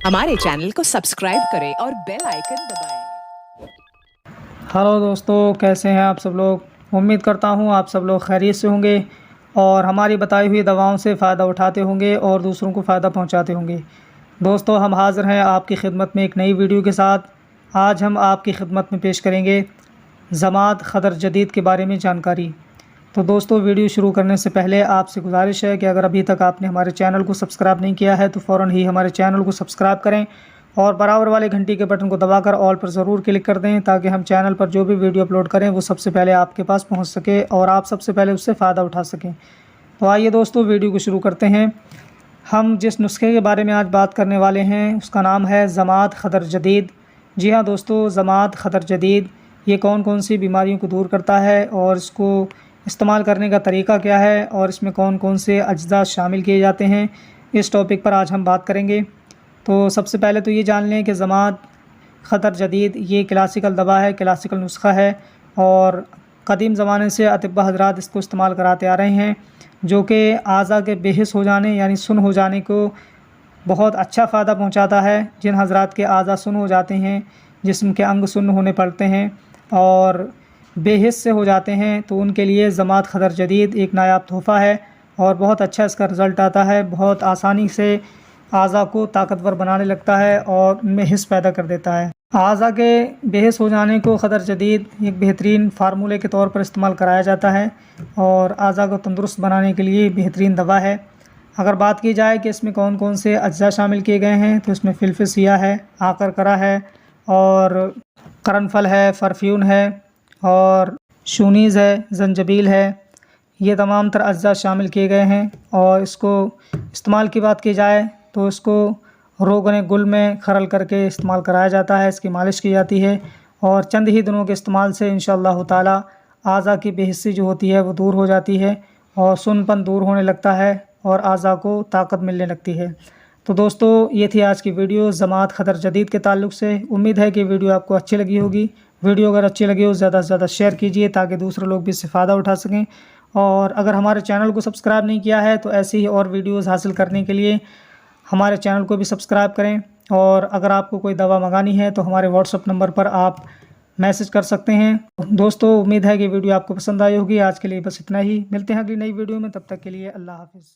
हमारे चैनल को सब्सक्राइब करें और बेल आइकन दबाएं। हेलो दोस्तों, कैसे हैं आप सब लोग। उम्मीद करता हूं आप सब लोग खैरियत से होंगे और हमारी बताई हुई दवाओं से फ़ायदा उठाते होंगे और दूसरों को फ़ायदा पहुंचाते होंगे। दोस्तों, हम हाज़िर हैं आपकी खिदमत में एक नई वीडियो के साथ। आज हम आपकी खिदमत में पेश करेंगे ज़मात खदर जदीद के बारे में जानकारी। तो दोस्तों, वीडियो शुरू करने से पहले आपसे गुजारिश है कि अगर अभी तक आपने हमारे चैनल को सब्सक्राइब नहीं किया है तो फ़ौरन ही हमारे चैनल को सब्सक्राइब करें और बराबर वाले घंटी के बटन को दबाकर ऑल पर ज़रूर क्लिक कर दें, ताकि हम चैनल पर जो भी वीडियो अपलोड करें वो सबसे पहले आपके पास पहुंच सके और आप सबसे पहले उससे फ़ायदा उठा सकें। तो आइए दोस्तों, वीडियो को शुरू करते हैं। हम जिस नुस्खे के बारे में आज बात करने वाले हैं उसका नाम है ज़मात खदर जदीद। जी हाँ दोस्तों, ज़मात खदर जदीद ये कौन कौन सी बीमारियों को दूर करता है और इसको इस्तेमाल करने का तरीका क्या है और इसमें कौन कौन से अज्जा शामिल किए जाते हैं, इस टॉपिक पर आज हम बात करेंगे। तो सबसे पहले तो ये जान लें कि ज़मात खदर जदीद ये क्लासिकल दवा है, क्लासिकल नुस्खा है और कदीम ज़माने से अतिब्बा हज़रात इसको इस्तेमाल कराते आ रहे हैं, जो कि आज़ा के बेहिस हो जाने यानी सुन हो जाने को बहुत अच्छा फ़ायदा पहुंचाता है। जिन हज़रात के आज़ा सुन हो जाते हैं, जिस्म के अंग सुन्न होने पड़ते हैं और बेहिस से हो जाते हैं, तो उनके लिए ज़मात खदर जदीद एक नायाब तोहफ़ा है और बहुत अच्छा इसका रिज़ल्ट आता है। बहुत आसानी से आज़ा को ताकतवर बनाने लगता है और उनमें हिस्स पैदा कर देता है। आज़ा के बेहिस हो जाने को खदर जदीद एक बेहतरीन फार्मूले के तौर पर इस्तेमाल कराया जाता है और आज़ा को तंदुरुस्त बनाने के लिए बेहतरीन दवा है। अगर बात की जाए कि इसमें कौन कौन से अज्जा शामिल किए गए हैं, तो इसमें फ़िलफ़िसिया है, आकरकरा है और करनफल है, फ़रफ्यून है और शूनीज़ है, ज़ंजबील है। ये तमाम तर अज्जा शामिल किए गए हैं और इसको इस्तेमाल की बात की जाए तो इसको रोगन गुल में खरल करके इस्तेमाल कराया जाता है, इसकी मालिश की जाती है और चंद ही दिनों के इस्तेमाल से इंशाअल्लाह ताला आज़ा की बेहिस्सी जो होती है वो दूर हो जाती है और सुनपन दूर होने लगता है और आज़ा को ताकत मिलने लगती है। तो दोस्तों, ये थी आज की वीडियो ज़मात खदर जदीद के ताल्लुक़ से। उम्मीद है कि वीडियो आपको अच्छी लगी होगी। वीडियो अगर अच्छी लगी हो ज़्यादा से ज़्यादा शेयर कीजिए ताकि दूसरे लोग भी इससे फ़ायदा उठा सकें। और अगर हमारे चैनल को सब्सक्राइब नहीं किया है तो ऐसी ही और वीडियोज़ हासिल करने के लिए हमारे चैनल को भी सब्सक्राइब करें। और अगर आपको कोई दवा मंगानी है तो हमारे व्हाट्सएप नंबर पर आप मैसेज कर सकते हैं। दोस्तों, उम्मीद है कि वीडियो आपको पसंद आई होगी। आज के लिए बस इतना ही, मिलते हैं अगली नई वीडियो में, तब तक के लिए अल्लाह हाफ़िज़।